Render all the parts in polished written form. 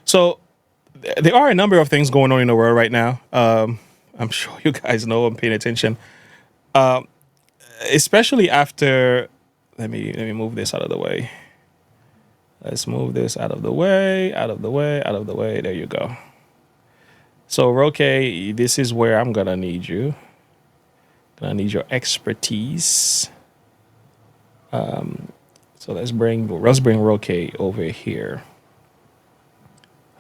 So there are a number of things going on in the world right now. I'm sure you guys know. I'm paying attention, especially after. Let me move this out of the way. Let's move this out of the way, out of the way, out of the way. There you go. So, Roque, this is where I'm gonna need you. Gonna need your expertise. So let's bring Roque over here.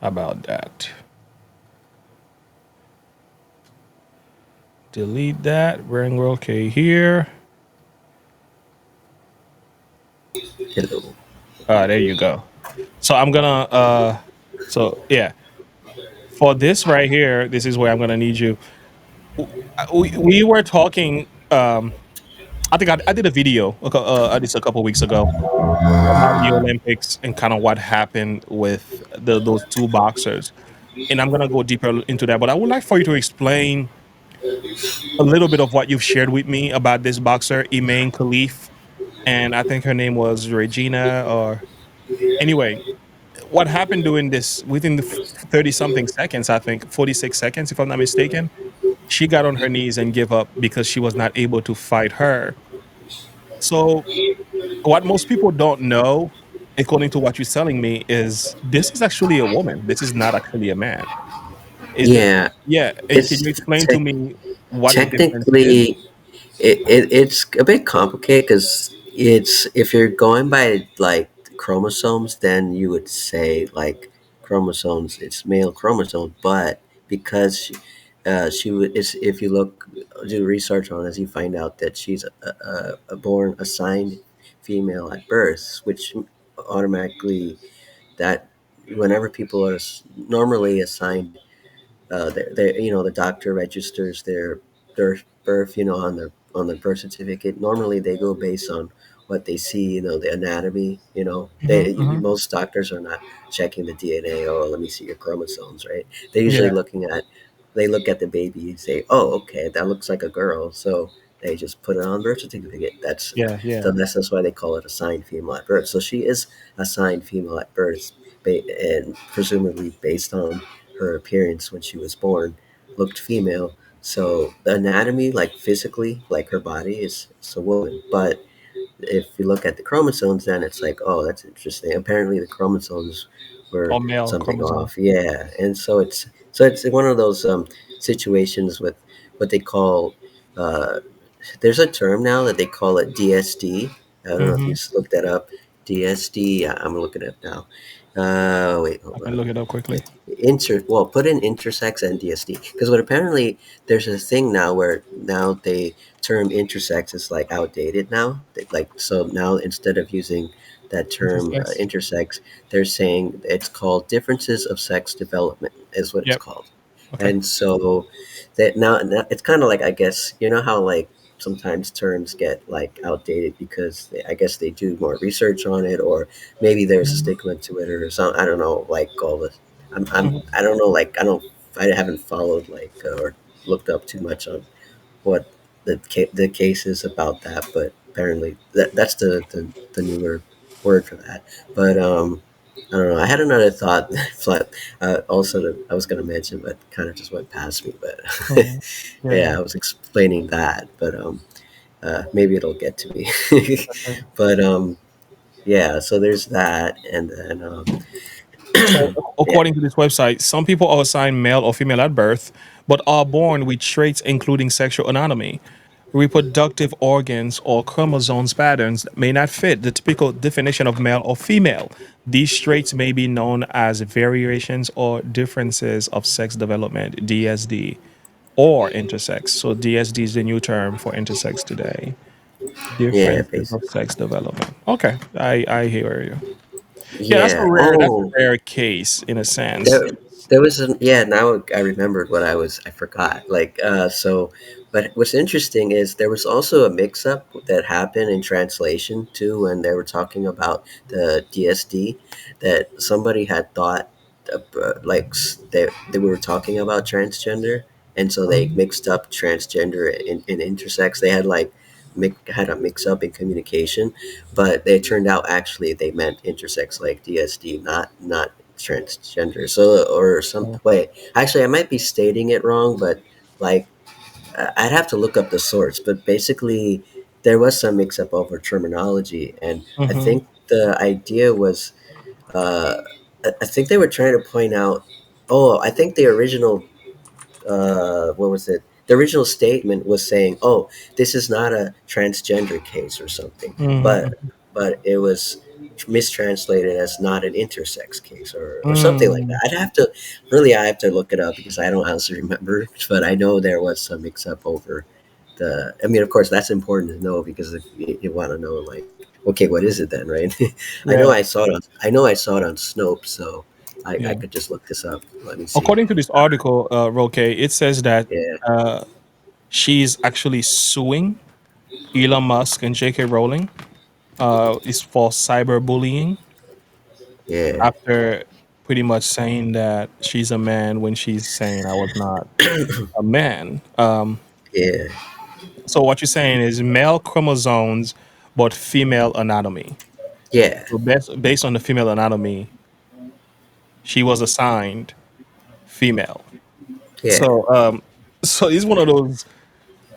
How about that? Delete that. Bring Roque here. Hello. There you go. So I'm gonna so yeah, for this right here, this is where I'm gonna need you. We were talking I think I did a video I did a couple weeks ago about the Olympics and kind of what happened with those two boxers. And I'm gonna go deeper into that. But I would like for you to explain a little bit of what you've shared with me about this boxer, Imane Khelief, and I think her name was Regina or anyway, what happened doing this within the 30 something seconds, I think 46 seconds, if I'm not mistaken, she got on her knees and gave up because she was not able to fight her. So, what most people don't know, according to what you're telling me, is this is actually a woman. This is not actually a man. Is the Yeah, yeah? And can it's you explain to me what the difference is? technically it's a bit complicated because it's if you're going by like chromosomes, then you would say like chromosomes, it's male chromosomes, but because she would, it's, if you look do research on it, you find out that she's a born assigned female at birth, which automatically that whenever people are normally assigned they the doctor registers their birth, on the birth certificate. Normally, they go based on what they see, the anatomy. Hmm, hmm. Most doctors are not checking the DNA. Oh, let me see your chromosomes, right? They're usually Yeah, looking at they look at the baby and say, oh, okay, that looks like a girl, so they just put it on birth certificate. yeah, yeah. That's why they call it assigned female at birth. So she is assigned female at birth, and presumably based on her appearance when she was born, looked female. So the anatomy, like physically, like her body is a woman. But if you look at the chromosomes, then it's like, oh, that's interesting. Apparently, the chromosomes were Or male something chromosome. off. Yeah, and so it's one of those situations with what they call. Uh, there's a term now that they call it DSD. I don't know if you Hmm. looked that up. DSD. I'm looking it up now. Wait, I hold can on. look it up quickly. Put in intersex and DSD, because what apparently there's a thing now where now they term intersex is like outdated now. Like, so now instead of using that term Intersex. intersex, they're saying it's called differences of sex development is what it's Yep. called. Okay. And so that now it's kind of like, I guess, how like sometimes terms get like outdated because I guess they do more research on it, or maybe there's a Mhm, stigma to it or something. I don't know, like all the mhm. I don't know, like I haven't followed like or looked up too much on what the case is about that, but apparently that's the newer word for that. But I don't know. I had another thought also that I was going to mention, but kind of just went past me. But Mhm. Yeah, yeah, yeah. I was explaining that, but maybe it'll get to me. Okay. But yeah, so there's that, and then So, yeah, according to this website, some people are assigned male or female at birth, but are born with traits including sexual anatomy, reproductive organs, or chromosomes patterns that may not fit the typical definition of male or female. These traits may be known as variations or differences of sex development, DSD, or intersex. So, DSD is the new term for intersex today. yeah, Differences of basically, sex development. Okay, I hear you. Yeah, yeah. that's a Oh, rare case in a sense. There, there was an yeah. Now I remembered what I forgot. Like but what's interesting is there was also a mix-up that happened in translation too when they were talking about the DSD, that somebody had thought they were talking about transgender, and so they Mhm. mixed up transgender and intersex. They had like had a mix up in communication, but it turned out actually they meant intersex, like DSD, not transgender. So or some Oh. wait, actually, I might be stating it wrong, but like I'd have to look up the source. But basically, there was some mix up over terminology, and I Mm-hmm. think the idea was uh, I think they were trying to point out. Oh, I think the original what was it? The original statement was saying, "Oh, this is not a transgender case or something," but Mm-hmm. it was mistranslated as not an intersex case or something like that. Mm. I have to look it up because I don't honestly remember, but I know there was some mix up over the. I mean, of course, that's important to know because if you want to know, like, okay, what is it then, right? Yeah, I know I saw it on Snopes, so I yeah. could just look this up. Let me see. According to this article, Roque, it says that Yeah, uh, she's actually suing Elon Musk and J.K. Rowling. Is for cyberbullying yeah. after pretty much saying that she's a man when she's saying I was not a man. Yeah, So what you're saying is male chromosomes, but female anatomy. yeah, So based on the female anatomy, she was assigned female. yeah, So so it's one of those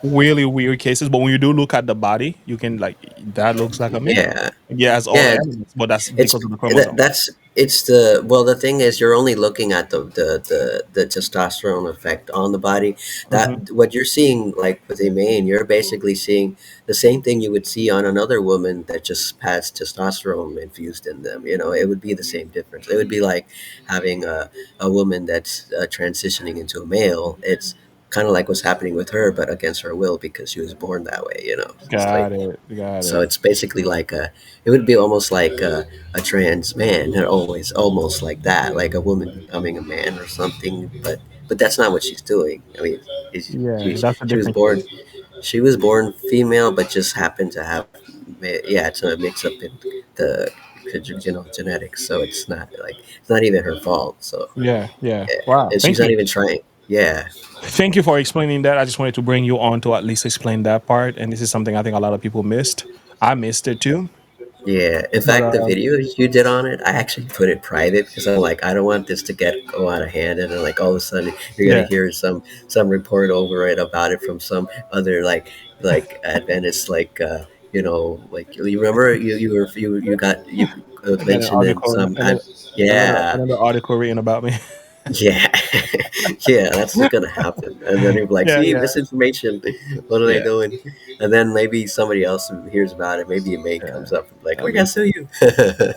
really weird cases. But when you do look at the body, you can like that looks like a male. yeah, Yeah, has all the yeah. elements, but that's It's because of the chromosome. that's it's the well. The thing is, you're only looking at the testosterone effect on the body. Hmm. That what you're seeing, like with Imane, you're basically seeing the same thing you would see on another woman that just has testosterone infused in them. You know, it would be the same difference. It would be like having a woman that's transitioning into a male. It's kind of like what's happening with her, but against her will because she was born that way. You know, it's like Got it. Got so it. it's basically like it would be almost like a trans man, and always almost like that, like a woman becoming a man or something. But that's not what she's doing. I mean, Yeah, that's a she was different born case. female, but just happened to have yeah, it's a mix up in the genetics. So it's not like it's not even her fault. So Yeah, yeah. yeah, Wow. and she's Thank not you. even trying. Yeah, Thank you for explaining that. I just wanted to bring you on to at least explain that part. And this is something I think a lot of people missed. I missed it too. yeah. In But fact, the video you did on it, I actually put it private because I'm like, I don't want this to go out of hand, and then like all of a sudden you're gonna yeah, hear some report over it about it from some other like Adventist like you remember you got you and then an mentioned in article some and then yeah another article written about me. yeah yeah, that's what's gonna happen, and then you're like, Yeah, see, yeah, misinformation, what are they yeah, doing? And then maybe somebody else hears about it, maybe a mate yeah. comes up and like, I we gotta mean, sue you.